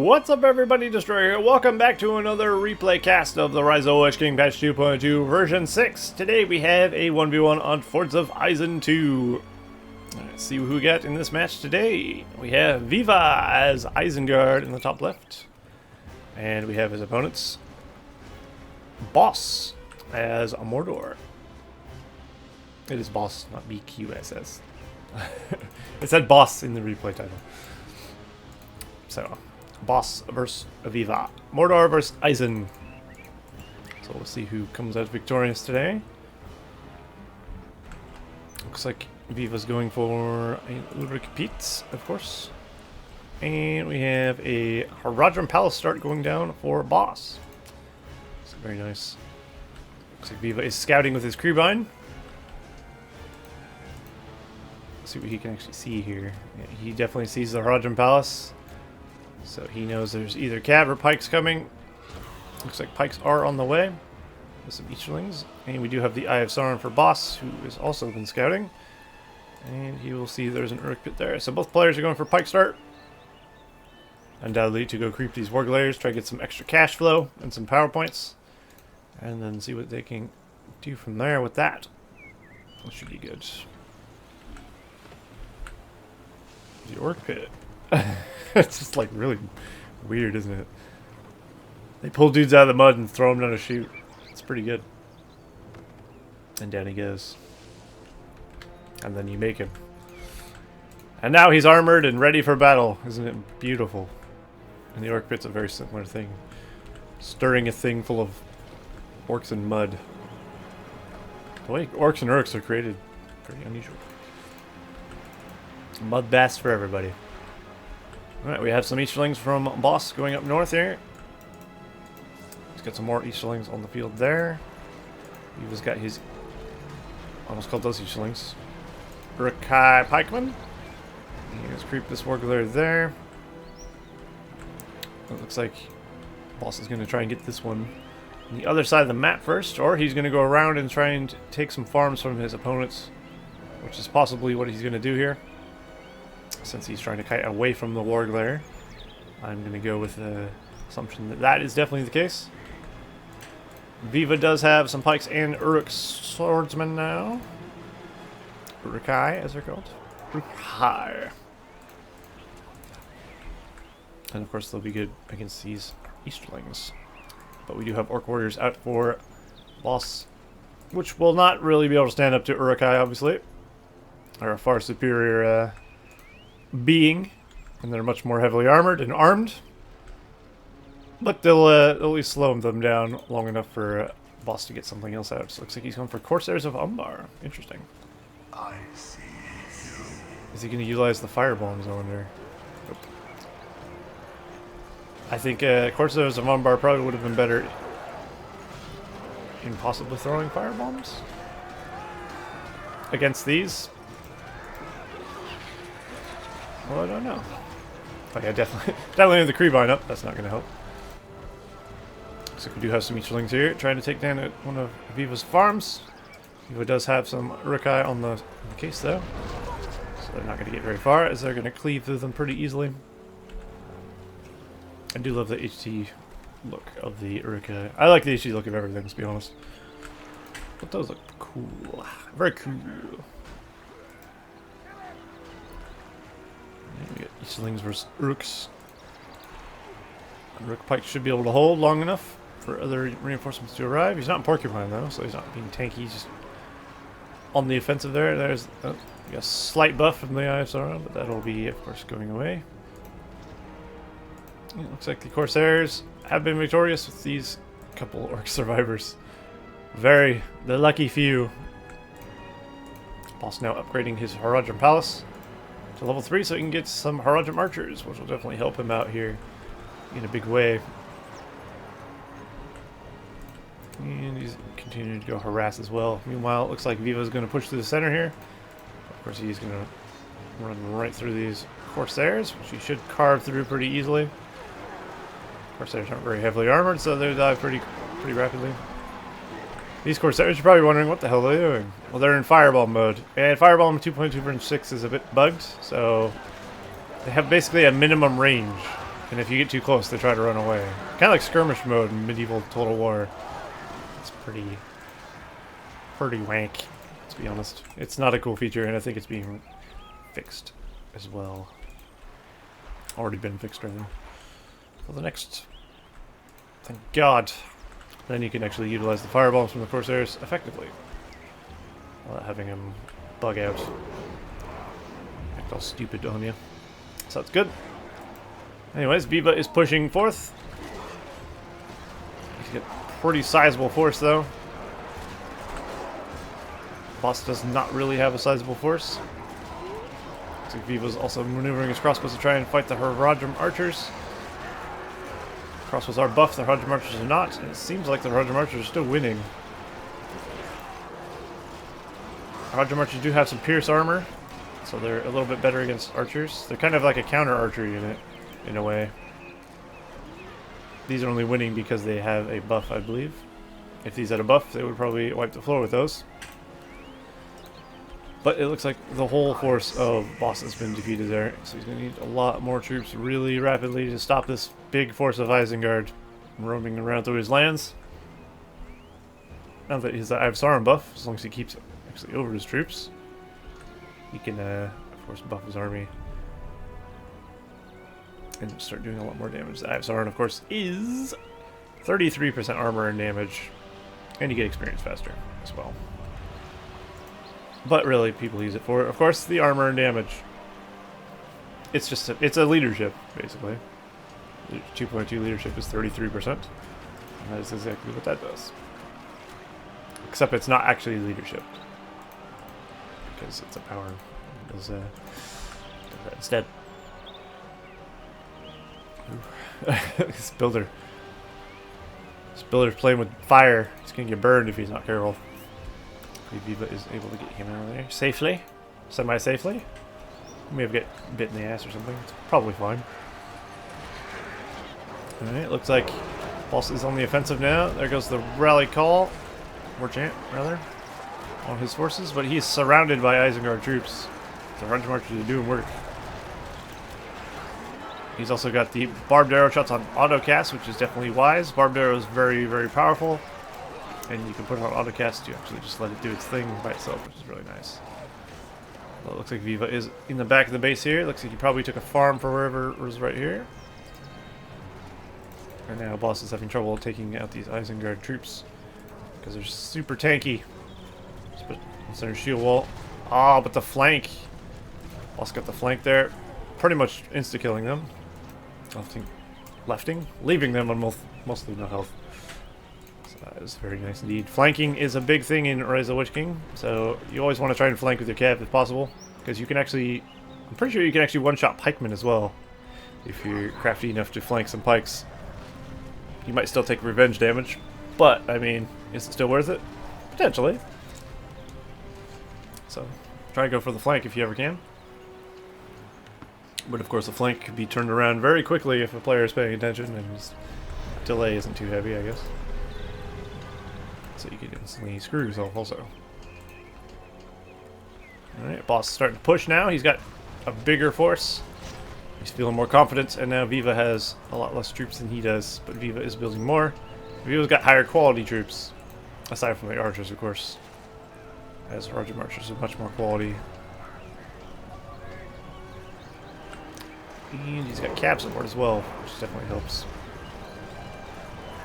What's up, everybody? Destroyer here. Welcome back to another replay cast of the RotWK King Patch 2.2 version 6. Today we have a 1v1 on Forts of Isen II. Let's see who we got in this match today. We have Viva as Isengard in the top left. And we have his opponents, Boss as a Mordor. It is Boss, not BQSS. It said Boss in the replay title. So, Boss versus Viva. Mordor versus Isen. So we'll see who comes out victorious today. Looks like Viva's going for a Ulrich Pete, of course. And we have a Haradrim Palace start going down for Boss. So very nice. Looks like Viva is scouting with his crewbind. Let's see what he can actually see here. Yeah, he definitely sees the Haradrim Palace. So he knows there's either cav or pikes coming. Looks like pikes are on the way with some Easterlings. And we do have the Eye of Sauron for Boss, who has also been scouting. And he will see there's an Uruk pit there. So both players are going for pike start. Undoubtedly to go creep these warg layers, try to get some extra cash flow and some power points. And then see what they can do from there with that. That should be good. The Uruk pit. It's just like really weird, isn't it? They pull dudes out of the mud and throw them down a chute. It's pretty good. And down he goes. And then you make him. And now he's armored and ready for battle. Isn't it beautiful? And the Orc pit's a very similar thing. Stirring a thing full of orcs and mud. The way orcs and urks are created, pretty unusual. Mud baths for everybody. Alright, we have some Easterlings from Boss going up north here. He's got some more Easterlings on the field there. He's got his... almost called those Easterlings. Uruk-hai Pikeman. He's creep this wargler there. It looks like Boss is going to try and get this one on the other side of the map first, or he's going to go around and try and take some farms from his opponents, which is possibly what he's going to do here. Since he's trying to kite away from the warg lair, I'm going to go with the assumption that that is definitely the case. Viva does have some pikes and Uruk swordsmen now. Uruk-hai, as they're called. Uruk-hai. And of course they'll be good against these Easterlings. But we do have Orc warriors out for Boss, which will not really be able to stand up to Uruk-hai, obviously. They're a far superior being, and they're much more heavily armored and armed. But they'll at least slow them down long enough for Boss to get something else out. So it looks like he's going for Corsairs of Umbar. Interesting. I see you. Is he going to utilize the fire bombs, I wonder? Nope. I think Corsairs of Umbar probably would have been better in possibly throwing fire bombs against these. Well, I don't know. Oh yeah, definitely with the Creebine up. That's not going to help. Looks like we do have some Easterlings here trying to take down one of Viva's farms. Viva does have some Uruk-hai on the case though, so they're not going to get very far as they're going to cleave through them pretty easily. I do love the HT look of the Uruk-hai. I like the HT look of everything, to be honest. But those look cool. Very cool. We got Easterlings versus Uruks. Uruk Pike should be able to hold long enough for other reinforcements to arrive. He's not in Porcupine though, so he's not being tanky. He's just on the offensive there. There's a slight buff from the Eye of Sauron, but that'll be, of course, going away. It looks like the Corsairs have been victorious with these couple Orc survivors. The lucky few. Boss now upgrading his Haradrim Palace to level 3 so he can get some Haradrim archers, which will definitely help him out here in a big way. And he's continuing to go harass as well. Meanwhile, it looks like Viva's going to push through the center here. Of course, he's going to run right through these Corsairs, which he should carve through pretty easily. Corsairs aren't very heavily armored, so they die pretty rapidly. These Corsairs are probably wondering what the hell they're doing. Well, they're in Fireball mode. And Fireball 2.2 version 6 is a bit bugged, so they have basically a minimum range And if you get too close, they try to run away. Kind of like skirmish mode in medieval Total War. It's pretty wank, to be honest. It's not a cool feature, and I think it's being fixed as well. Already been fixed, rather. For the next... Thank God. Then you can actually utilize the firebombs from the Corsairs effectively. Without having them bug out. Act all stupid on you. So that's good. Anyways, Viva is pushing forth. He's got a pretty sizable force, though. Boss does not really have a sizable force. Looks like Viva's also maneuvering his crossbows to try and fight the Haradrim archers. Crossbows are buffed, the Haradrim archers are not, and it seems like the Haradrim archers are still winning. Haradrim archers do have some pierce armor, so they're a little bit better against archers. They're kind of like a counter archery unit, in a way. These are only winning because they have a buff, I believe. If these had a buff, they would probably wipe the floor with those. But it looks like the whole force of boss has been defeated there, so he's going to need a lot more troops really rapidly to stop this big force of Isengard roaming around through his lands. Now that he's the Sauron buff, as long as he keeps actually over his troops, he can, of course, buff his army and start doing a lot more damage. The Sauron, of course, is 33% armor and damage, and you get experience faster as well. But really, people use it for, of course, the armor and damage. It's just it's a leadership, basically. 2.2 leadership is 33%, and that is exactly what that does. Except it's not actually leadership, because it's a power. It does that instead. This builder's playing with fire. He's gonna get burned if he's not careful. Viva is able to get him out of there safely, semi-safely. He may have get bit in the ass or something. It's probably fine. Alright, looks like boss is on the offensive now. There goes the rally call, or chant rather, on his forces, but he's surrounded by Isengard troops. The Haradrim archers are doing work. He's also got the barbed arrow shots on autocast, which is definitely wise. Barbed arrow is very, very powerful, and you can put it on autocast to actually just let it do its thing by itself, which is really nice. Well, it looks like Viva is in the back of the base here. Looks like he probably took a farm for wherever was right here. And now boss is having trouble taking out these Isengard troops because they're super tanky. Center shield wall. Ah, but the flank. Boss got the flank there. Pretty much insta-killing them. Leaving them on mostly no health. So that is very nice indeed. Flanking is a big thing in Rise of the Witch King, so you always want to try and flank with your cav if possible, because you can actually, I'm pretty sure you can actually one-shot pikemen as well, if you're crafty enough to flank some pikes. You might still take revenge damage, but, I mean, is it still worth it? Potentially. So, try and go for the flank if you ever can. But of course the flank could be turned around very quickly if a player is paying attention and his delay isn't too heavy, I guess. So you could instantly screw yourself also. Alright, boss is starting to push now. He's got a bigger force. He's feeling more confident, and now Viva has a lot less troops than he does, but Viva is building more. Viva's got higher quality troops, aside from the archers, of course. As Haradrim archers are much more quality. And he's got cap support as well, which definitely helps.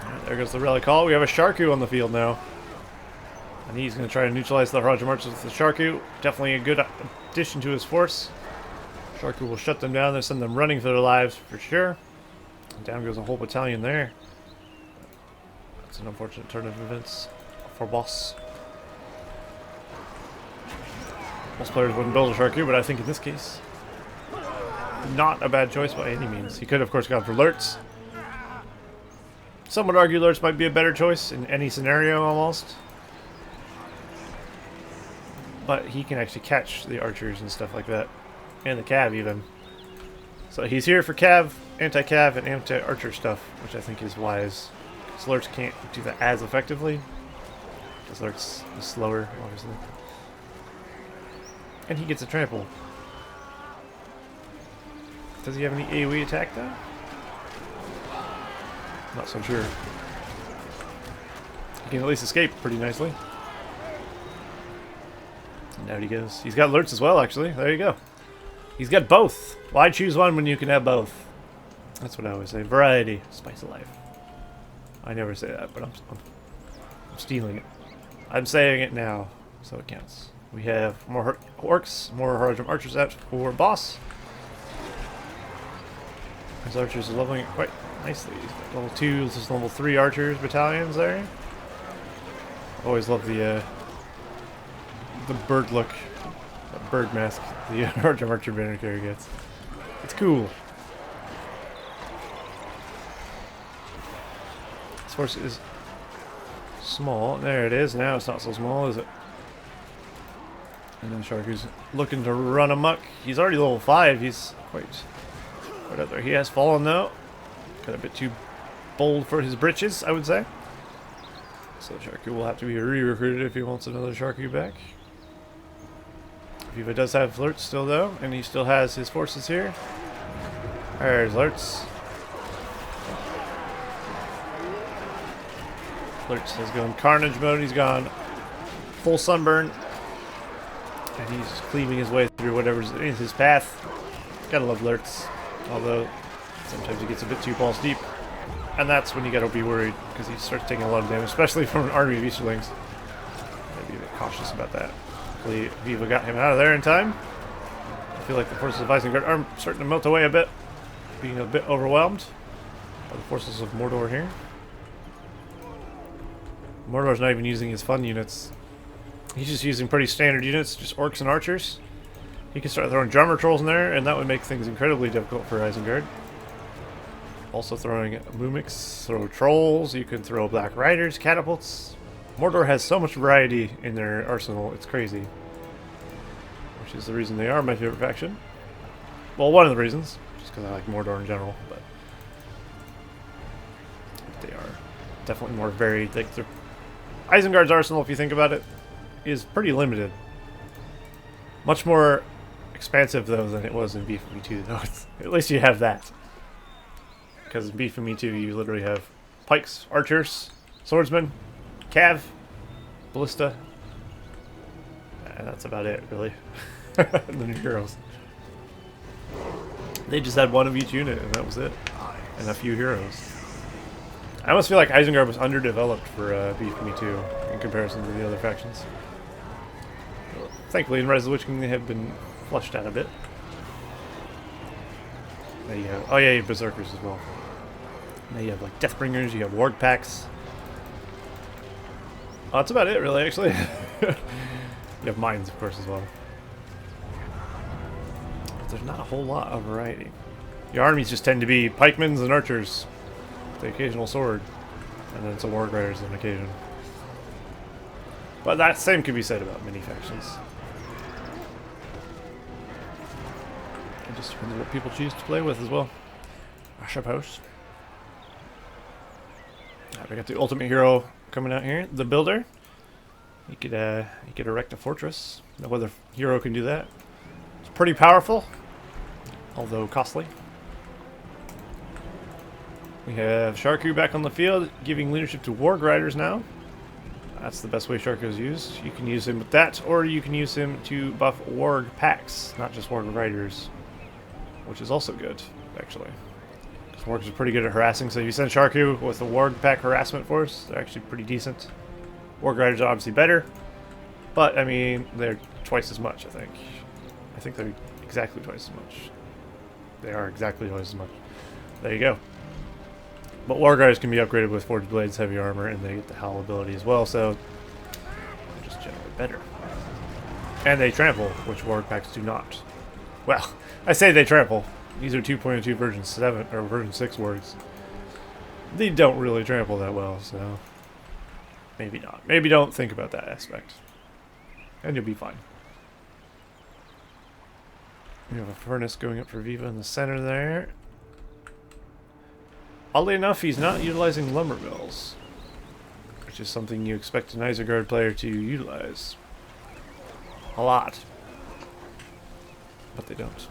Right, there goes the rally call. We have a Sharku on the field now. And he's going to try to neutralize the Haradrim archers with the Sharku. Definitely a good addition to his force. Sharku will shut them down and send them running for their lives for sure. And down goes a whole battalion there. That's an unfortunate turn of events for boss. Most players wouldn't build a Sharku, but I think in this case, not a bad choice by any means. He could, of course, gone for Lurtz. Some would argue Lurtz might be a better choice in any scenario, almost. But he can actually catch the archers and stuff like that. And the cav, even. So he's here for cav, anti-cav, and anti-archer stuff, which I think is wise. Because Lurtz can't do that as effectively. Because Lurtz is slower, obviously. And he gets a trample. Does he have any AoE attack, though? Not so sure. He can at least escape pretty nicely. And down he goes. He's got alerts as well, actually. There you go. He's got both. Why choose one when you can have both? That's what I always say. Variety, spice of life. I never say that, but I'm stealing it. I'm saying it now, so it counts. We have more orcs, more Haradrim archers out for boss. His archers are leveling it quite nicely. He's got level 2, this is level 3 archers battalions there. Always love the bird look, that bird mask the Haradrim archer banner carry gets. It's cool. This force is small. There it is. Now it's not so small, is it? And then Sharku's looking to run amok. He's already level 5. He's quite up there. He has fallen though. Got a bit too bold for his britches, I would say. So Sharku will have to be re-recruited if he wants another Sharku back. Viva does have flirts still though, and he still has his forces here. There's Lurtz. Lurtz has gone carnage mode. He's gone full sunburn. And he's cleaving his way through whatever's in his path. Gotta love Lurtz. Although, sometimes he gets a bit too balls deep. And that's when you gotta be worried, because he starts taking a lot of damage, especially from an army of Easterlings. Gotta be a bit cautious about that. Hopefully Viva got him out of there in time. I feel like the forces of Isengard are starting to melt away a bit. Being a bit overwhelmed by the forces of Mordor here. Mordor's not even using his fun units. He's just using pretty standard units, just orcs and archers. He can start throwing drummer trolls in there, and that would make things incredibly difficult for Isengard. Also throwing Mumix, throw trolls, you can throw black riders, catapults. Mordor has so much variety in their arsenal, it's crazy. Which is the reason they are my favorite faction. Well, one of the reasons, just because I like Mordor in general, but they are definitely more varied. Like Isengard's arsenal, if you think about it, is pretty limited. Much more expansive though than it was in BFME2 though. At least you have that. Because in BFME2 you literally have pikes, archers, swordsmen, cav, ballista, and that's about it really. The new heroes. They just had one of each unit and that was it. And a few heroes. I almost feel like Isengard was underdeveloped for BFME2 in comparison to the other factions. Thankfully in Rise of the Witch King they have been flushed out a bit. There you have, oh yeah, you have Berserkers as well. Now you have like Deathbringers, you have Warg Packs. Oh, that's about it really actually. You have Mines of course as well. But there's not a whole lot of variety. Your armies just tend to be pikemans and archers. The occasional sword. And then some Warg Riders on occasion. But that same can be said about many factions. It just depends on what people choose to play with as well, I suppose. We got the ultimate hero coming out here, the Builder. He could erect a fortress. No other hero can do that. It's pretty powerful, although costly. We have Sharku back on the field, giving leadership to Warg Riders now. That's the best way Sharku is used. You can use him with that, or you can use him to buff Warg Packs, not just Warg Riders. Which is also good, actually. Because Wargs are pretty good at harassing, so if you send Sharku with a Warg Pack harassment force, they're actually pretty decent. Warg Riders are obviously better, but, I mean, they're twice as much, I think. I think they're exactly twice as much. They are exactly twice as much. There you go. But Warg Riders can be upgraded with Forged Blades, Heavy Armor, and they get the Howl ability as well, so they're just generally better. And they trample, which Warg Packs do not. Well, I say they trample. These are 2.2 version 7 or version 6 words. They don't really trample that well, so maybe not. Maybe don't think about that aspect. And you'll be fine. We have a furnace going up for Viva in the center there. Oddly enough, he's not utilizing lumber mills, which is something you expect an Isengard player to utilize. A lot. But they don't.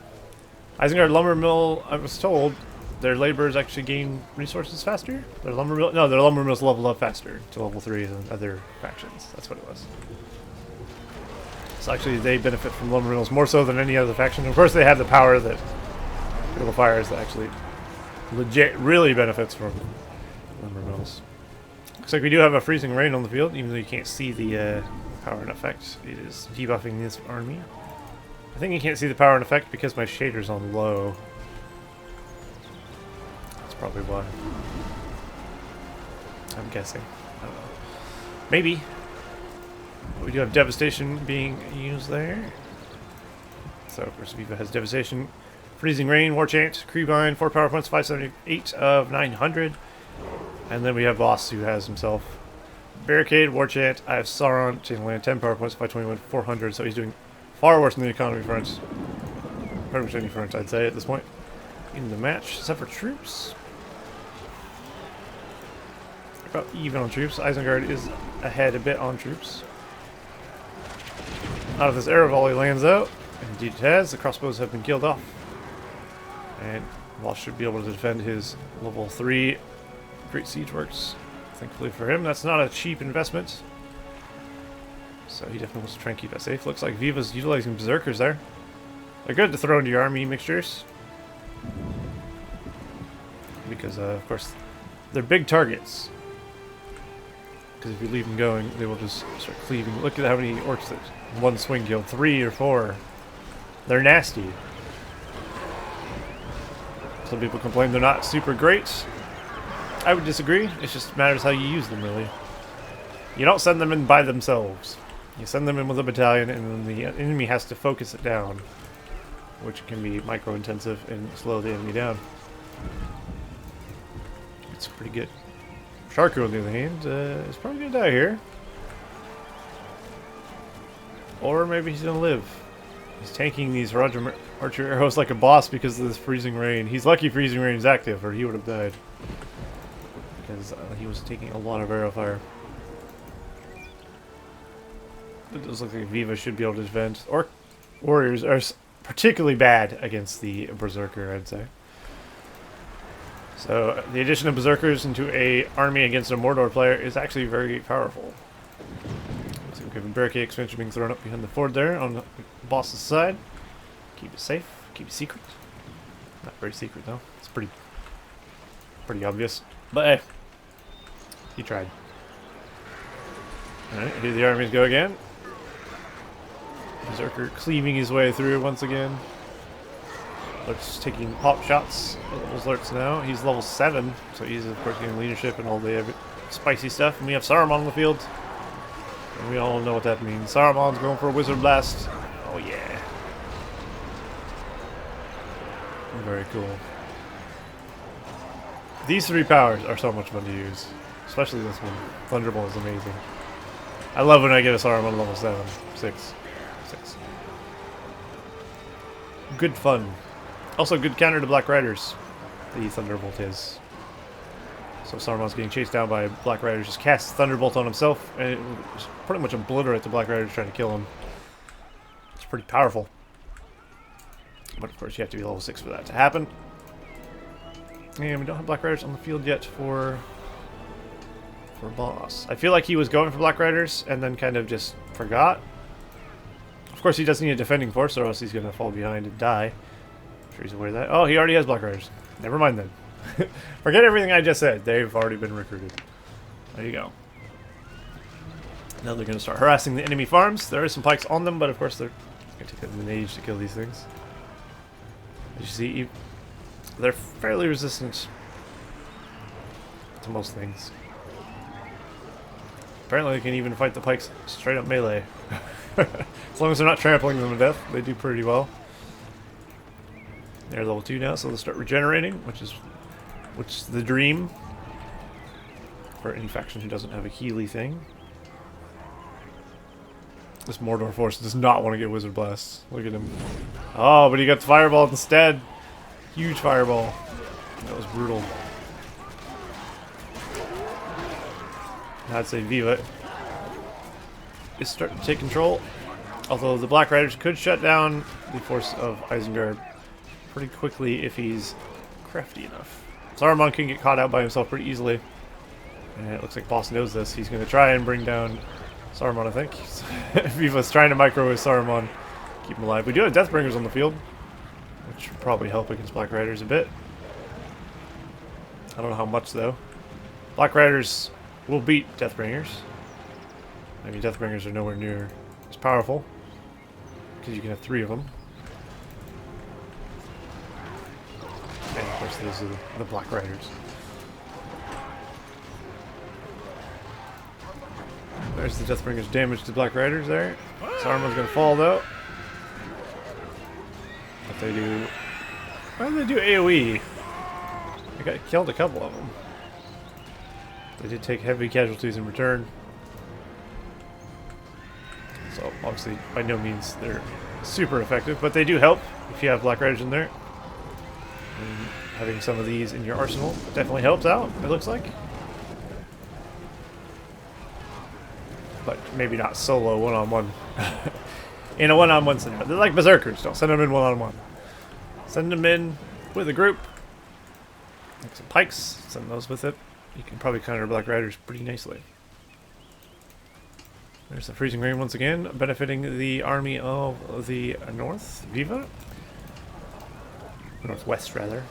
Isengard lumber mill, I was told, their laborers actually gain resources faster. Their lumber mill, no, their lumber mills level up faster to level 3 than other factions. That's what it was. So actually, they benefit from lumber mills more so than any other faction. Of course, they have the power that Critical Fires that actually legit really benefits from lumber mills. Looks like we do have a freezing rain on the field, even though you can't see the power and effect. It is debuffing this army. I think you can't see the power and effect because my shader's on low. That's probably why. I'm guessing. I don't know. Maybe. But we do have Devastation being used there. So, of course, Viva has Devastation. Freezing Rain, War Chant, Creebine, 4 power points, 578 of 900. And then we have Boss, who has himself Barricade, War Chant. I have Sauron, Chain Land, 10 power points, 521, 400. So he's doing far worse than the economy front. Pretty much any front, I'd say, at this point. In the match, except for troops. About even on troops. Isengard is ahead a bit on troops. Out of this arrow volley lands out. Indeed it has. The crossbows have been killed off. And Wall should be able to defend his level 3 Great Siege Works. Thankfully for him, that's not a cheap investment. So he definitely wants to try and keep that safe. Looks like Viva's utilizing Berserkers there. They're good to throw into your army mixtures. Because, of course, they're big targets. Because if you leave them going, they will just start cleaving. Look at how many orcs that one swing killed. 3 or 4. They're nasty. Some people complain they're not super great. I would disagree. It just matters how you use them, really. You don't send them in by themselves. You send them in with a battalion, and then the enemy has to focus it down, which can be micro-intensive and slow the enemy down. It's pretty good. Sharku, on the other hand, is probably going to die here. Or maybe he's going to live. He's tanking these Archer arrows like a boss because of this freezing rain. He's lucky freezing rain is active, or he would have died. Because he was taking a lot of arrow fire. It does look like Viva should be able to defend. Orc warriors are particularly bad against the Berserker, I'd say. So the addition of Berserkers into a army against a Mordor player is actually very powerful. So we have a barricade expansion being thrown up behind the ford there on the boss's side. Keep it safe, keep it secret. Not very secret though. It's pretty obvious. But hey, he tried. Alright, here the armies go again. Berserker cleaving his way through once again. Lurk's taking pop shots. Levels Lurk's now. He's level 7, so he's of course getting leadership and all the spicy stuff. And we have Saruman on the field. And we all know what that means. Saruman's going for a Wizard Blast. Oh yeah. Very cool. These 3 powers are so much fun to use. Especially this one. Thunderbolt is amazing. I love when I get a Saruman level 7. 6. Good fun. Also good counter to Black Riders. The Thunderbolt is. So Saruman's getting chased down by Black Riders. Just casts Thunderbolt on himself and it just pretty much obliterate the Black Riders trying to kill him. It's pretty powerful. But of course you have to be level 6 for that to happen. And we don't have Black Riders on the field yet for boss. I feel like he was going for Black Riders and then kind of just forgot. Of course he does need a defending force or else he's going to fall behind and die. I'm sure he's aware of that. Oh, he already has Black Riders. Never mind then. Forget everything I just said. They've already been recruited. There you go. Now they're going to start harassing the enemy farms. There are some pikes on them, but of course they're going to take them an age to kill these things. As you see, they're fairly resistant to most things. Apparently they can even fight the pikes straight up melee. As long as they're not trampling them to death, they do pretty well. They're level 2 now, so they'll start regenerating, which is the dream for any faction who doesn't have a Healy thing. This Mordor force does not want to get Wizard Blasts. Look at him. Oh, but he got the Fireball instead. Huge Fireball. That was brutal. I'd say Viva is starting to take control. Although the Black Riders could shut down the force of Isengard pretty quickly if he's crafty enough. Saruman can get caught out by himself pretty easily. And it looks like boss knows this. He's going to try and bring down Saruman, I think. Viva's trying to microwave Saruman. Keep him alive. We do have Deathbringers on the field, which would probably help against Black Riders a bit. I don't know how much, though. Black Riders will beat Deathbringers. I mean, Deathbringers are nowhere near as powerful, because you can have 3 of them. And of course, those are the Black Riders. There's the Deathbringers' damage to Black Riders there. Saruman's gonna fall, though. But they do... Why do they do AoE? I got killed a couple of them. They did take heavy casualties in return. So, obviously, by no means they're super effective, but they do help if you have Black Riders in there. And having some of these in your arsenal definitely helps out, it looks like. But maybe not solo one-on-one. In a one-on-one scenario. They're like Berserkers. Don't send them in one-on-one. Send them in with a group. Like some pikes. Send those with it. You can probably counter Black Riders pretty nicely. There's the freezing rain once again, benefiting the army of the north. Viva? Northwest, rather.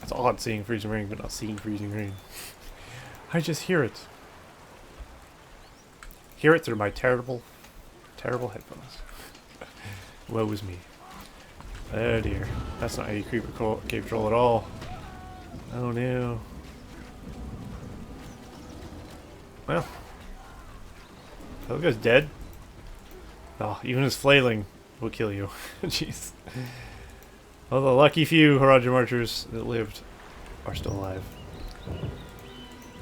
It's odd seeing freezing rain, but not seeing freezing rain. I just hear it. Hear it through my terrible, terrible headphones. Woe is me. Oh dear. That's not how you creep a cave troll at all. Oh no. Well. Helga's dead. Oh, even his flailing will kill you. Jeez. Well, the lucky few Haradrim archers that lived are still alive.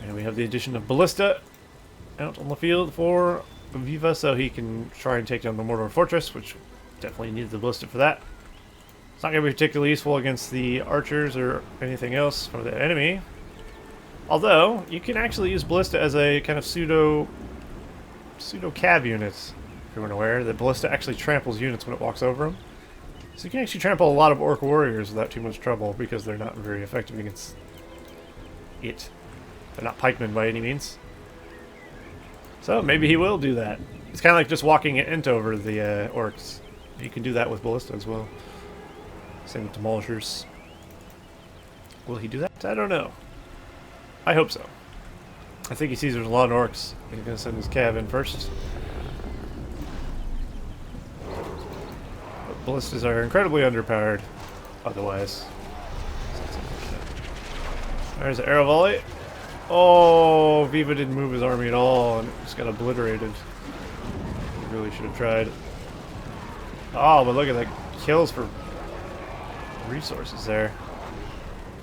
And we have the addition of Ballista out on the field for Viva, so he can try and take down the Mordor fortress, which definitely needs the Ballista for that. It's not going to be particularly useful against the archers or anything else from the enemy. Although, you can actually use Ballista as a kind of pseudo cav unit, if you weren't aware. The Ballista actually tramples units when it walks over them. So you can actually trample a lot of Orc warriors without too much trouble, because they're not very effective against it. They're not pikemen by any means. So maybe he will do that. It's kind of like just walking an ent over the orcs. You can do that with Ballista as well. Same with Demolishers. Will he do that? I don't know. I hope so. I think he sees there's a lot of orcs. He's going to send his cav in first. But Ballistas are incredibly underpowered otherwise. There's the arrow volley. Oh, Viva didn't move his army at all and just got obliterated. He really should have tried. Oh, but look at that. Kills for resources there.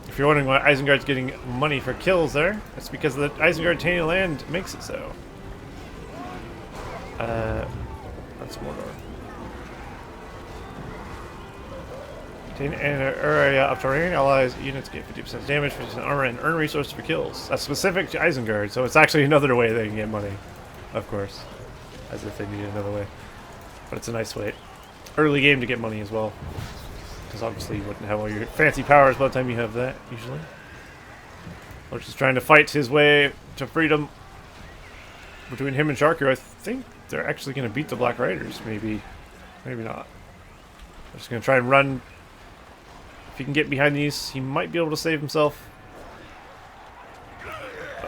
If you're wondering why Isengard's getting money for kills there, it's because the Isengard Tainted Land makes it so. That's Mordor. Obtain an area of terrain, allies units get 50% damage, 50% armor, and earn resources for kills. That's specific to Isengard, so it's actually another way they can get money. Of course. As if they needed another way. But it's a nice way. Early game to get money as well. Because obviously you wouldn't have all your fancy powers by the time you have that, usually. Lurch is trying to fight his way to freedom. Between him and Sharku, I think they're actually going to beat the Black Riders, maybe. Maybe not. They're just going to try and run. If he can get behind these, he might be able to save himself.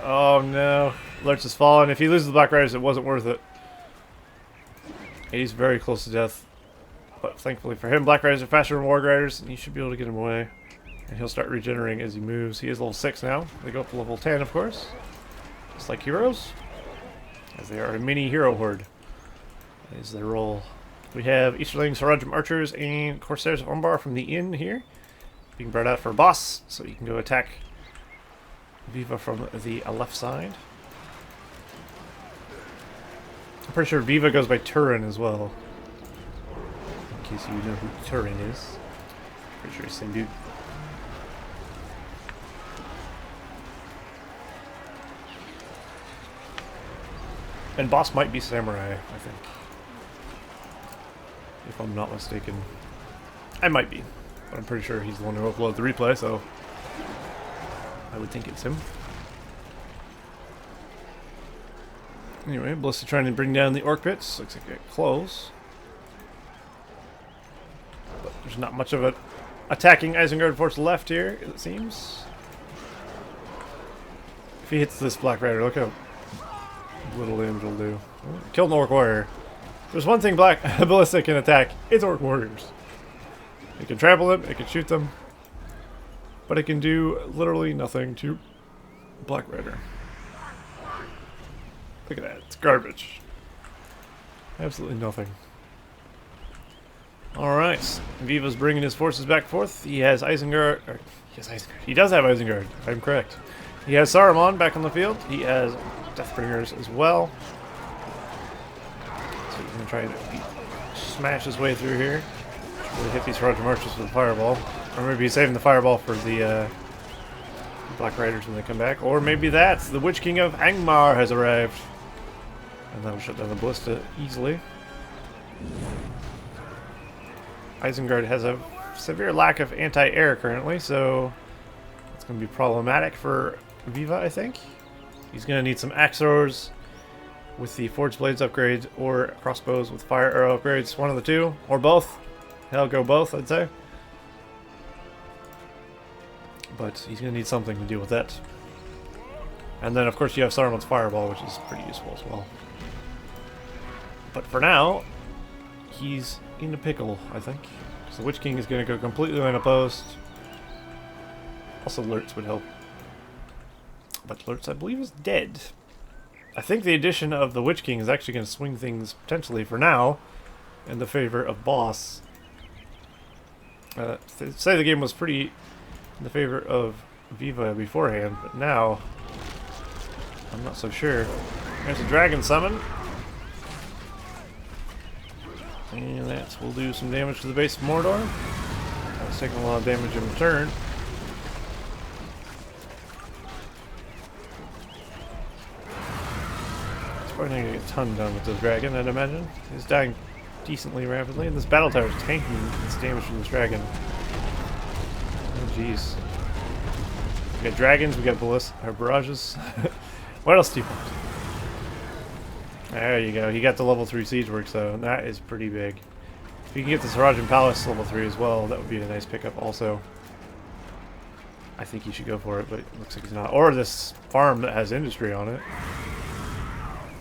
Oh no. Lurch has fallen. If he loses the Black Riders, it wasn't worth it. He's very close to death. But thankfully for him, Black Riders are faster than Warg Riders, and you should be able to get him away. And he'll start regenerating as he moves. He is level 6 now. They go up to level 10, of course. Just like heroes. As they are a mini hero horde. That is their role. We have Easterlings, Haradrim Archers, and Corsairs of Umbar from the inn here. Being brought out for a boss, so you can go attack Viva from the left side. I'm pretty sure Viva goes by Turin as well. In case you know who Turin is. Pretty sure it's the same dude. And boss might be Samurai, I think. If I'm not mistaken. I might be, but I'm pretty sure he's the one who uploaded the replay, so I would think it's him. Anyway, Ballista trying to bring down the orc pits. Looks like it close. But there's not much of an attacking Isengard force left here, it seems. If he hits this Black Rider, look how little damage it'll do. Oh, killed an orc warrior. There's one thing Black Ballista can attack, it's orc warriors. It can trample them, it can shoot them, but it can do literally nothing to Black Rider. Look at that, it's garbage. Absolutely nothing. Alright, Viva's bringing his forces back forth. He has Isengard, or he has Isengard. He does have Isengard, if I'm correct. He has Saruman back on the field. He has Deathbringers as well. So he's going to try and smash his way through here. Really hit these Roger Marches with a fireball. Or maybe he's saving the fireball for the Black Riders when they come back. Or maybe that's the Witch King of Angmar has arrived. And that'll shut down the Ballista easily. Isengard has a severe lack of anti-air currently, so it's going to be problematic for Viva, I think. He's going to need some axe throwers with the Forged Blades upgrade, or crossbows with fire arrow upgrades, one of the two, or both. Hell, go both, I'd say. But he's going to need something to deal with that. And then, of course, you have Saruman's Fireball, which is pretty useful as well. But for now, he's in a pickle, I think. Because the Witch King is going to go completely unopposed. Also, Lurtz would help. But Lurtz, I believe, is dead. I think the addition of the Witch King is actually going to swing things, potentially, for now, in the favor of Boss. Say the game was pretty in the favor of Viva beforehand, but now, I'm not so sure. There's a dragon summon. And that will do some damage to the base of Mordor. That's taking a lot of damage in return. It's probably not going to get a ton done with this dragon, I'd imagine. He's dying decently rapidly, and this battle tower is tanking its damage from this dragon. Oh jeez. We got dragons, we got barrages. What else do you want? There you go. He got the level 3 siege work, so that is pretty big. If you can get the Sarajan Palace level 3 as well, that would be a nice pickup also. I think he should go for it, but it looks like he's not. Or this farm that has industry on it.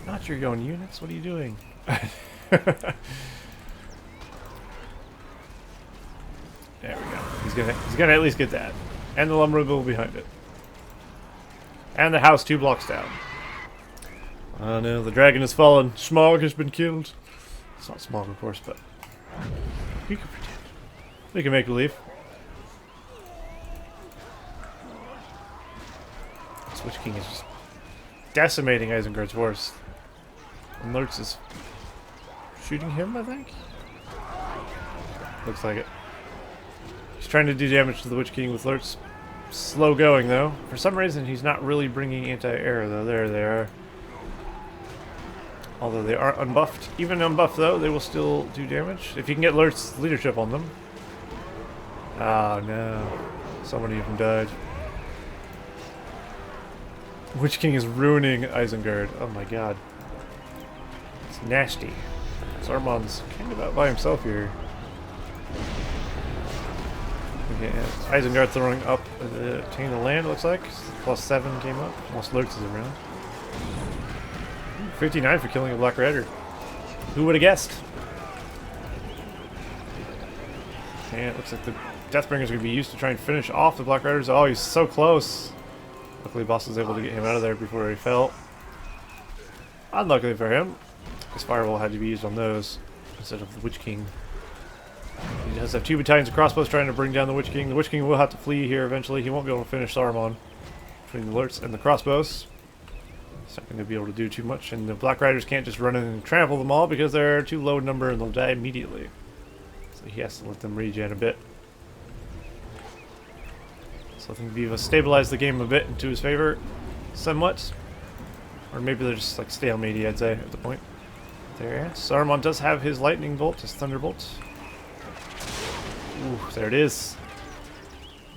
Not your own units. What are you doing? There we go. He's gonna at least get that. And the lumber mill behind it. And the house 2 blocks down. Oh no, the dragon has fallen. Smog has been killed. It's not Smog, of course, but we can pretend. We can make believe. This Witch King is just decimating Isengard's force. And Lurtz is shooting him, I think? Looks like it. He's trying to do damage to the Witch King with Lurtz. Slow going, though. For some reason, he's not really bringing anti-air, though. There they are. Although they aren't unbuffed. Even unbuffed, though, they will still do damage. If you can get Lurtz's leadership on them. Oh, no. So many of them died. Witch King is ruining Isengard. Oh, my god. It's nasty. Saruman's kind of out by himself here. Okay, Isengard throwing up the Taint of Land, looks like. +7 came up. Unless Lurtz is around. 59 for killing a Black Rider. Who would have guessed? And it looks like the Deathbringer's going to be used to try and finish off the Black Riders. Oh, he's so close. Luckily, Boss was able to get him out of there before he fell. Unluckily for him, his Fireball had to be used on those instead of the Witch King. He does have 2 battalions of crossbows trying to bring down the Witch King. The Witch King will have to flee here eventually. He won't be able to finish Saruman between the Lurtz and the crossbows. He's not going to be able to do too much, and the Black Riders can't just run in and trample them all because they're too low in number and they'll die immediately. So he has to let them regen a bit. So I think Viva stabilized the game a bit into his favor, somewhat. Or maybe they're just like stalemate, I'd say, at the point. There, Saruman does have his lightning bolt, his thunderbolt. Ooh, there it is.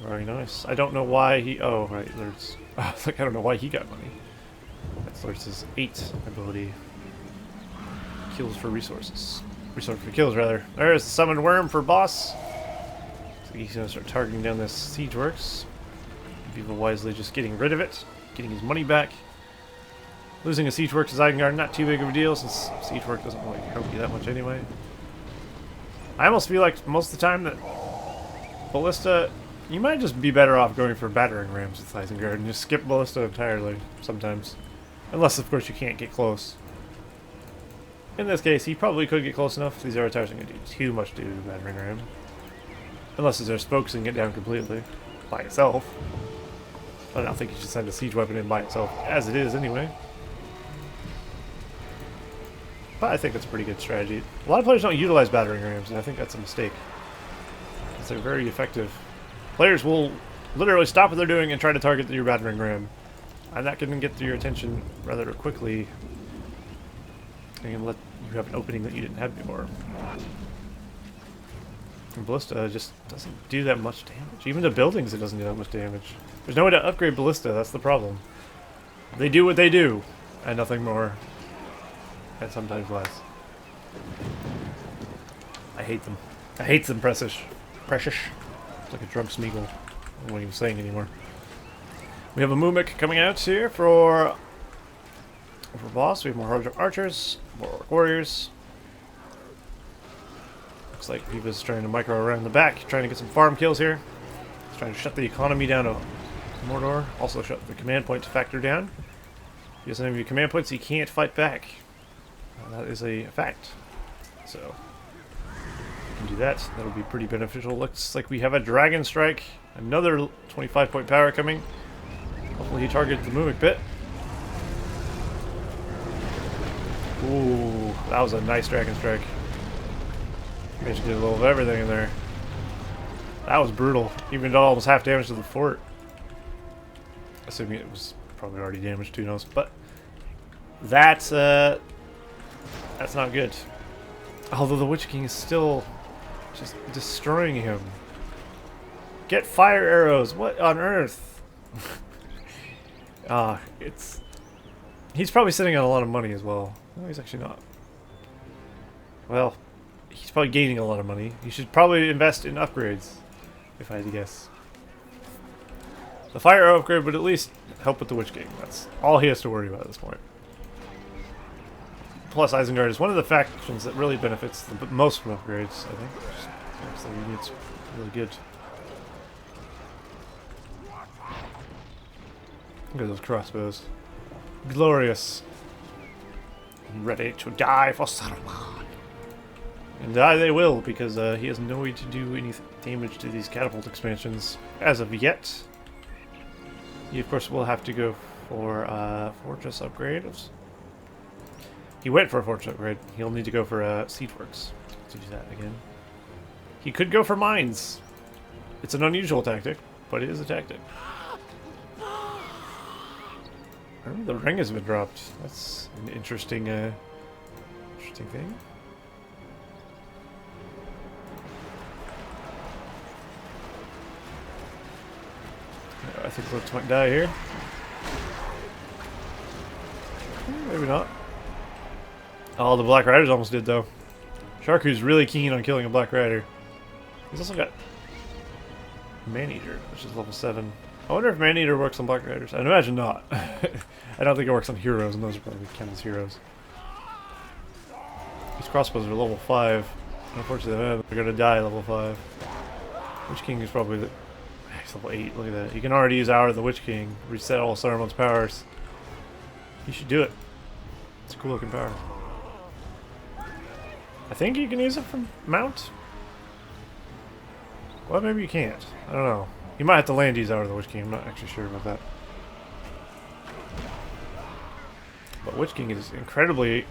Very nice. I don't know why he... Oh, right, there's... I was like, I don't know why he got money. That's Lurtz's 8 ability. Kills for resources. Resource for kills, rather. There's the summoned worm for boss. So he's going to start targeting down this siege works. Viva wisely just getting rid of it. Getting his money back. Losing a siege work to Isengard, not too big of a deal, since siege work doesn't really help you that much anyway. I almost feel like most of the time that Ballista, you might just be better off going for battering rams with Isengard and just skip Ballista entirely sometimes. Unless, of course, you can't get close. In this case, he probably could get close enough. These air towers aren't going to do too much to battering ram. Unless there's spokes and get down completely by itself. I don't think you should send a siege weapon in by itself, as it is anyway. But I think it's a pretty good strategy. A lot of players don't utilize battering rams, and I think that's a mistake. Because they're very effective. Players will literally stop what they're doing and try to target your battering ram. And that can get your attention rather quickly. And let you have an opening that you didn't have before. And Ballista just doesn't do that much damage. Even to buildings it doesn't do that much damage. There's no way to upgrade Ballista, that's the problem. They do what they do, and nothing more. And sometimes less. I hate them. I hate them, Precious. Precious. It's like a drunk Smeagol. I don't know what he was saying anymore. We have a Mumik coming out here for boss. We have more archers, more warriors. Looks like Viva's trying to micro around the back, trying to get some farm kills here. He's trying to shut the economy down to Mordor. Also shut the command point factor down. If he doesn't have any command points, he can't fight back. That is a fact. So, we can do that. That'll be pretty beneficial. Looks like we have a Dragon Strike. Another 25-point power coming. Hopefully he targets the Mumik pit. Ooh, that was a nice Dragon Strike. Managed to get a little of everything in there. That was brutal. Even though almost half damage to the fort. Assuming it was probably already damaged, who knows. But that's not good. Although the Witch King is still just destroying him. Get fire arrows! What on earth? He's probably sitting on a lot of money as well. No, he's actually not. Well, he's probably gaining a lot of money. He should probably invest in upgrades, if I had to guess. The fire arrow upgrade would at least help with the Witch King. That's all he has to worry about at this point. Plus, Isengard is one of the factions that really benefits the most from upgrades, I think. So it's really good. Look at those crossbows. Glorious. Ready to die for Saruman. And die they will, because he has no way to do any damage to these catapult expansions as of yet. He, of course, will have to go for fortress upgrades. He went for a fortress upgrade. He'll need to go for siege works to do that again. He could go for mines. It's an unusual tactic, but it is a tactic. The ring has been dropped. That's an interesting thing. I think Lutz might die here. Maybe not. Oh, the Black Riders almost did, though. Sharku's really keen on killing a Black Rider. He's also got Maneater, which is level 7. I wonder if Maneater works on Black Riders. I'd imagine not. I don't think it works on heroes, and those are probably counted as heroes. These crossbows are level 5. Unfortunately, they're going to die level 5. Witch King is probably the... He's level 8, look at that. You can already use Hour of the Witch King, reset all Saruman's powers. You should do it. It's a cool looking power. I think you can use it from mount? Well, maybe you can't. I don't know. You might have to land these Hour of the Witch King. I'm not actually sure about that. But Witch King is incredibly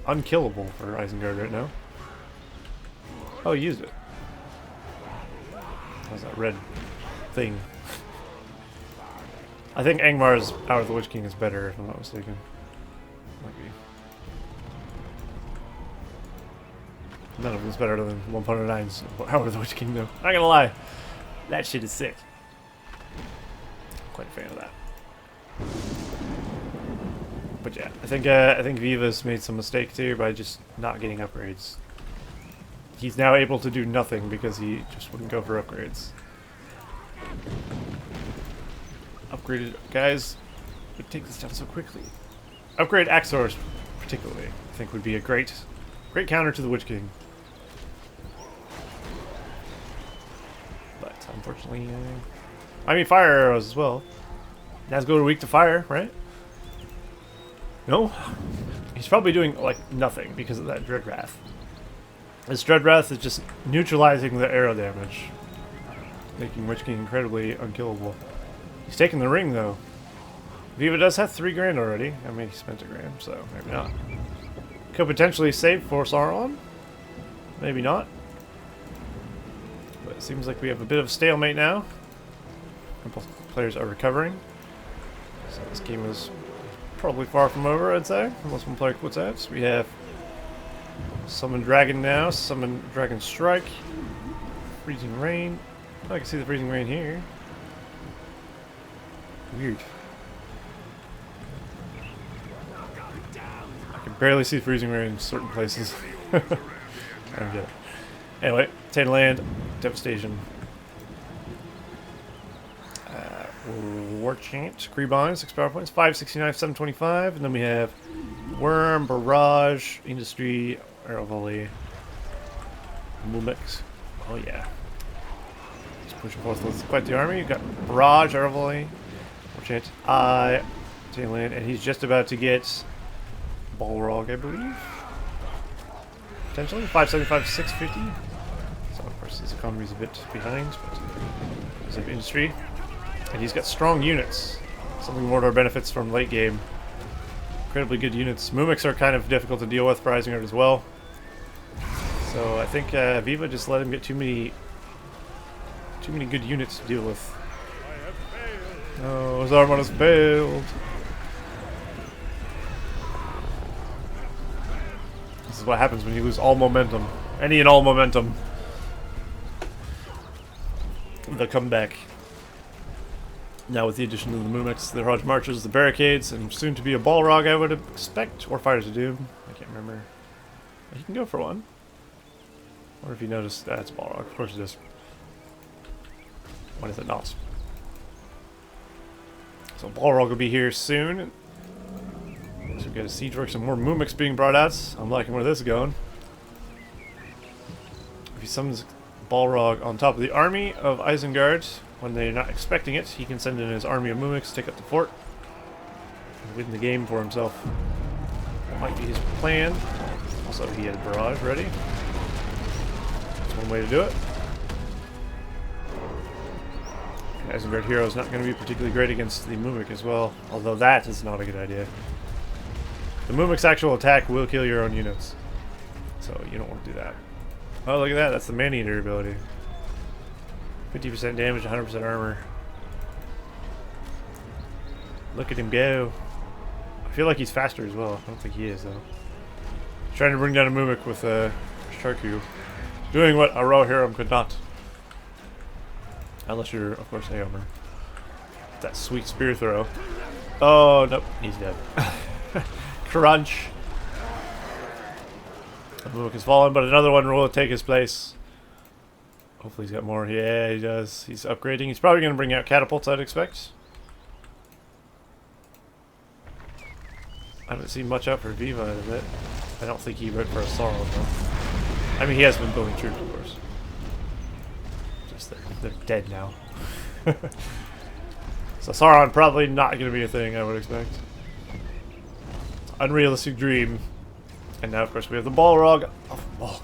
unkillable for Isengard right now. Oh, he used it. How's that red thing? I think Angmar's Hour of the Witch King is better, if I'm not mistaken. Might be. None of them's better than 1.9's Power of the Witch King, though. Not gonna lie. That shit is sick. Quite a fan of that. But yeah, I think Viva's made some mistakes here by just not getting upgrades. He's now able to do nothing because he just wouldn't go for upgrades. Upgraded guys would take this down so quickly. Upgrade Axors, particularly, I think would be a great counter to the Witch King. But unfortunately, I mean fire arrows as well. Nazgul are weak to fire, right? No, he's probably doing like nothing because of that Dread Wrath. This Dread Wrath is just neutralizing the arrow damage, making Witch King incredibly unkillable. He's taking the ring though. Viva does have 3 grand already. I mean, he spent $1 grand, so maybe not. Could potentially save for Sauron. Maybe not. But it seems like we have a bit of a stalemate now. A couple players are recovering. So this game is probably far from over, I'd say. Unless one player quits out. We have Summon Dragon now. Summon Dragon Strike. Freezing Rain. Oh, I can see the Freezing Rain here. Weird. I can barely see Freezing Rain in certain places. I don't get it. Anyway, Tainted Land, Devastation. War Chant, Creebine, 6 power points, 569, 725, and then we have Worm, Barrage, Industry, Arrow Volley, Mumix. Oh yeah. Just pushing forth with quite the army. You've got Barrage, Arrow Volley, War Chant, Tainted Land, and he's just about to get Balrog, I believe. Potentially 575, 650. So of course his economy's a bit behind, but he's of Industry. And he's got strong units. Something Mordor benefits from late game. Incredibly good units. Mumix are kind of difficult to deal with for Isengard as well. So I think Viva just let him get too many good units to deal with. Oh, his armor has failed. This is what happens when you lose all momentum. Any and all momentum. The comeback. Now with the addition of the Mumix, the Raj Marchers, the Barricades, and soon to be a Balrog, I would expect, or Fires of Doom. I can't remember. You can go for one. Or if you notice, that's Balrog. Of course it is. When is it not? So Balrog will be here soon. So we got a Siege Works and more Mumix being brought out. I'm liking where this is going. If he summons Balrog on top of the army of Isengard, when they're not expecting it, he can send in his army of Mumix, take up the fort, and win the game for himself. That might be his plan. Also, he has Barrage ready. That's one way to do it. Isengard Hero is not going to be particularly great against the Mumix as well, although that is not a good idea. The Mumix actual attack will kill your own units, so you don't want to do that. Oh, look at that, that's the Man-Eater ability. 50% damage, 100% armor. Look at him go. I feel like he's faster as well. I don't think he is, though. Trying to bring down a Mumix with Sharku. Doing what a raw hero could not. Unless you're, of course, Aomer. That sweet spear throw. Oh, nope. He's dead. Crunch. The Mumix has fallen, but another one will take his place. Hopefully he's got more. Yeah, he does. He's upgrading. He's probably going to bring out catapults, I'd expect. I haven't seen much out for Viva in a bit. I don't think he went for a Sauron, though. I mean, he has been building troops, of course. Just they're dead now. So Sauron probably not going to be a thing, I would expect. Unrealistic dream. And now, of course, we have the Balrog of Morgoth,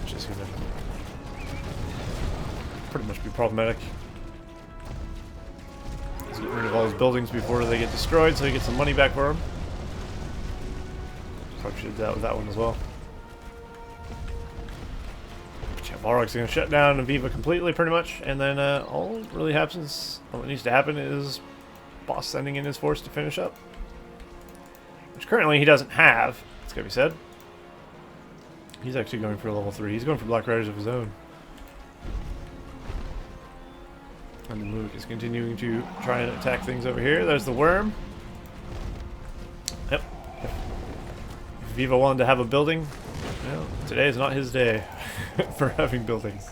which is going to pretty much be problematic. He's getting rid of all his buildings before they get destroyed, so he gets some money back for him. Probably should have dealt with that one as well. But yeah, Balrog's going to shut down Viva completely, pretty much, and then all that really happens, all that needs to happen is boss sending in his force to finish up. Which currently he doesn't have, it's going to be said. He's actually going for level 3. He's going for Black Riders of his own. And the Mook is continuing to try and attack things over here. There's the worm. Yep. If Viva wanted to have a building, well, today is not his day for having buildings.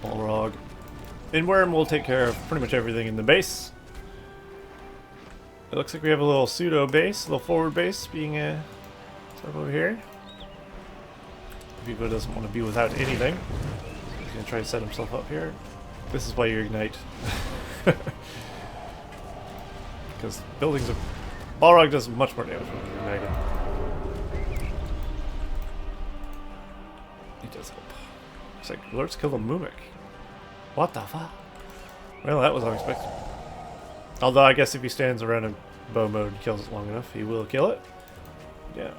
Balrog. And worm will take care of pretty much everything in the base. It looks like we have a little pseudo base, a little forward base being set up over here. Viva doesn't want to be without anything. He's going to try to set himself up here. This is why you ignite. Because buildings are... Balrog does much more damage when you're ignited. He does help. It's like, let's kill the Mumik. What the fuck? Well, that was unexpected. Although I guess if he stands around in bow mode and kills it long enough, he will kill it. Yeah.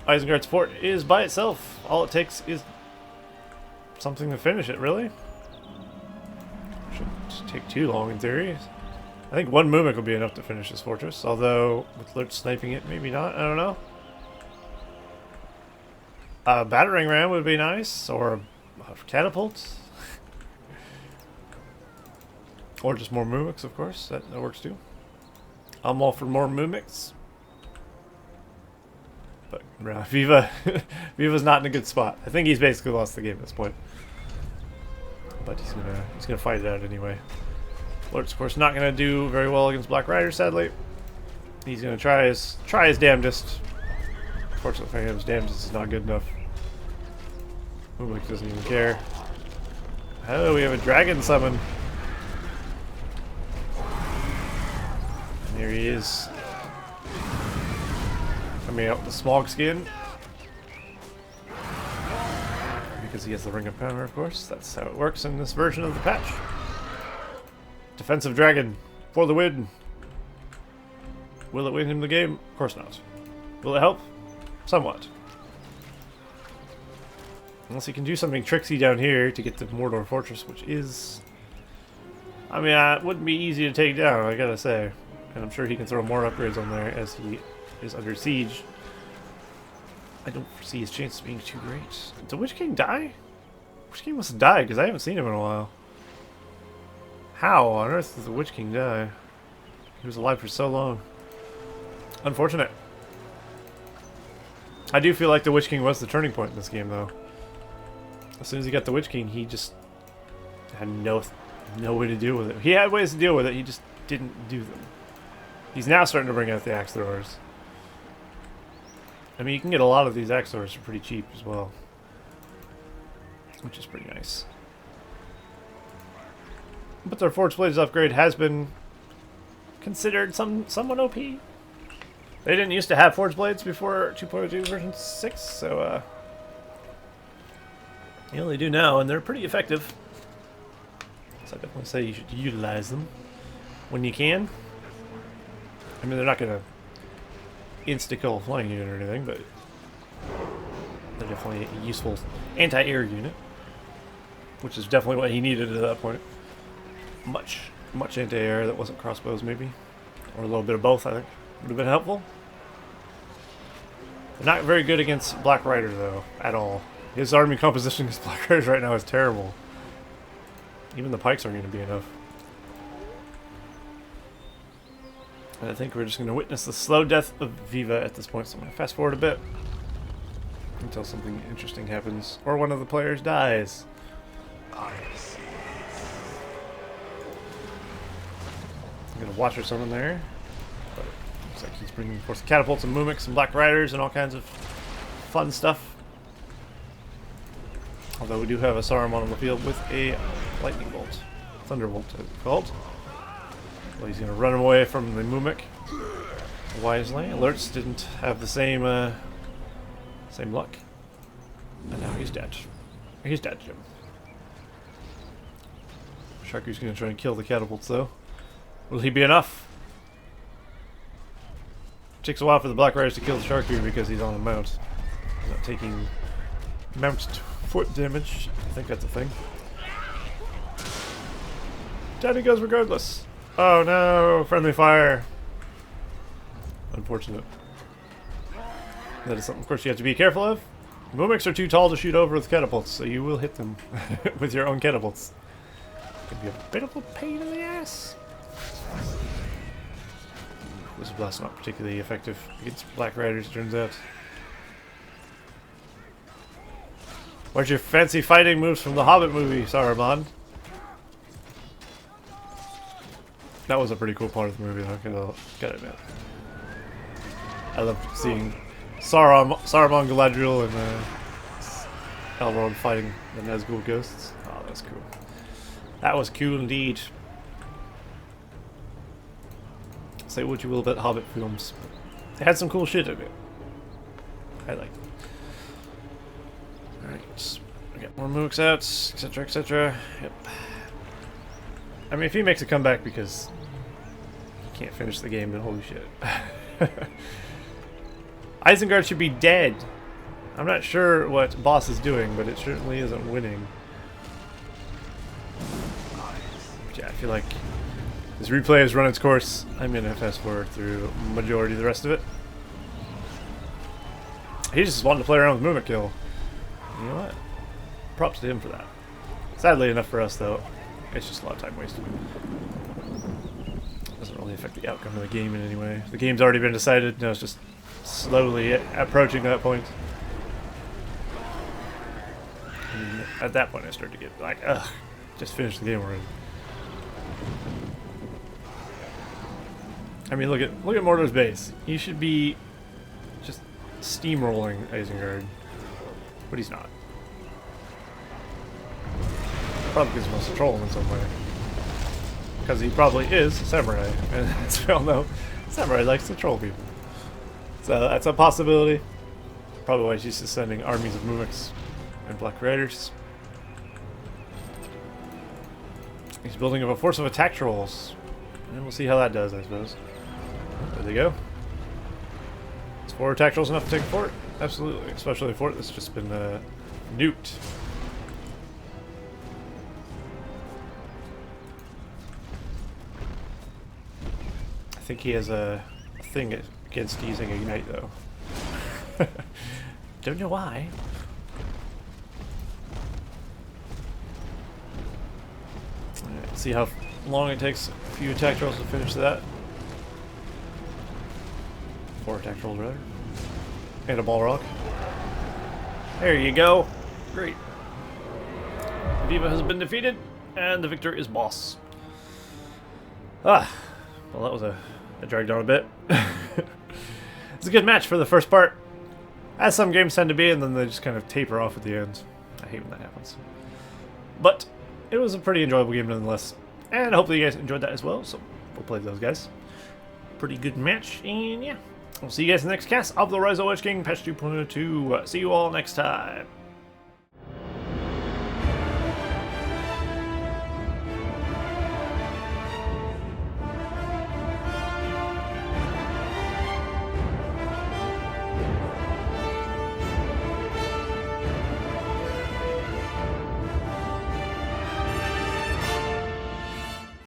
Isengard's fort is by itself. All it takes is something to finish it, really. Shouldn't take too long in theory. I think one Mumik will be enough to finish this fortress, although with Lurch sniping it, maybe not. I don't know. A battering ram would be nice, or a catapult. Or just more Mumiks, of course. That works too. I'm all for more Mumiks. But Viva, Viva's not in a good spot. I think he's basically lost the game at this point. But he's gonna fight it out anyway. Lord's, of course, not gonna do very well against Black Rider, sadly. He's gonna try his damnedest. Fortunately for him, his damnedest is not good enough. Mumik doesn't even care. Oh, we have a dragon summon. And here he is. Coming out with the smog skin. Because he has the Ring of Power, of course. That's how it works in this version of the patch. Defensive dragon for the win. Will it win him the game? Of course not. Will it help? Somewhat. Unless he can do something tricksy down here to get the Mordor fortress, which is... I mean, it wouldn't be easy to take down, I gotta say. And I'm sure he can throw more upgrades on there as he is under siege. I don't foresee his chances being too great. Did the Witch King die? Witch King must have died, because I haven't seen him in a while. How on earth did the Witch King die? He was alive for so long. Unfortunate. I do feel like the Witch King was the turning point in this game, though. As soon as he got the Witch King, he just had no way to deal with it. He had ways to deal with it, he just didn't do them. He's now starting to bring out the axe throwers. I mean, you can get a lot of these axe throwers for pretty cheap as well, which is pretty nice. But their Forge Blades upgrade has been considered somewhat OP. They didn't used to have Forge Blades before 2.2 version 6, so you know, they do now, and they're pretty effective. So I definitely say you should utilize them when you can. I mean, they're not going to insta-kill a flying unit or anything, but they're definitely a useful anti-air unit, which is definitely what he needed at that point. Much anti-air that wasn't crossbows, maybe, or a little bit of both. I think would have been helpful. They're not very good against Black Rider, though, at all. His army composition against Black Riders right now is terrible. Even the pikes aren't going to be enough. And I think we're just going to witness the slow death of Viva at this point, so I'm going to fast forward a bit until something interesting happens, or one of the players dies. I'm going to watch or summon there. But it looks like he's bringing forth catapults and Mumiks and Black Riders and all kinds of fun stuff. Although we do have a Saruman on the field with a lightning bolt. Thunderbolt, as it's called. Well, he's going to run away from the Mumik wisely. Alerts didn't have the same luck. And now he's dead. He's dead, Jim. Sharky's going to try and kill the catapults, though. Will he be enough? It takes a while for the Black Riders to kill the Sharky because he's on a mount. He's not taking mount foot damage. I think that's a thing. Down he goes regardless. Oh no! Friendly fire! Unfortunate. That is something, of course, you have to be careful of. Mimics are too tall to shoot over with catapults, so you will hit them with your own catapults. It can be a bit of a pain in the ass. Wizard Blast not particularly effective against Black Riders, it turns out. Where's your fancy fighting moves from the Hobbit movie, Saruman? That was a pretty cool part of the movie, though, gotta admit. I love seeing Saruman, Galadriel, and Elrond fighting the Nazgul ghosts. Oh, that's cool. That was cool indeed. Say what you will about Hobbit films. They had some cool shit in it. I liked it. Alright, we got more mooks out, etc, etc. Yep. I mean, if he makes a comeback because he can't finish the game, then holy shit. Isengard should be dead. I'm not sure what boss is doing, but it certainly isn't winning. But yeah, I feel like this replay has run its course. I'm going to fast forward through majority of the rest of it. He just wanted to play around with movement kill. You know what? Props to him for that. Sadly enough for us, though, it's just a lot of time wasted. Doesn't really affect the outcome of the game in any way. The game's already been decided. Now it's just slowly approaching that point. And at that point, I started to get like, ugh, just finish the game already. I mean, look at Mordor's base. He should be just steamrolling Isengard, but he's not. Probably because he wants to troll him in some way. Because he probably is a samurai, and as we all know, samurai likes to troll people. So that's a possibility. Probably why she's just sending armies of mimics and Black Raiders. He's building up a force of attack trolls, and we'll see how that does, I suppose. There they go. Is 4 attack trolls enough to take a fort? Absolutely, especially a fort that's just been nuked. I think he has a thing against using Ignite, though. Don't know why. Alright, see how long it takes a few attack trolls to finish that. 4 attack trolls, rather. And a ball rock. There you go. Great. Viva has been defeated, and the victor is boss. Ah, well, that was that dragged on a bit. It's a good match for the first part, as some games tend to be, and then they just kind of taper off at the end. I hate when that happens. But it was a pretty enjoyable game nonetheless, and hopefully you guys enjoyed that as well, so we'll play those guys. Pretty good match, and yeah. We'll see you guys in the next cast of the Rise of the Lich King, patch 2.2. See you all next time.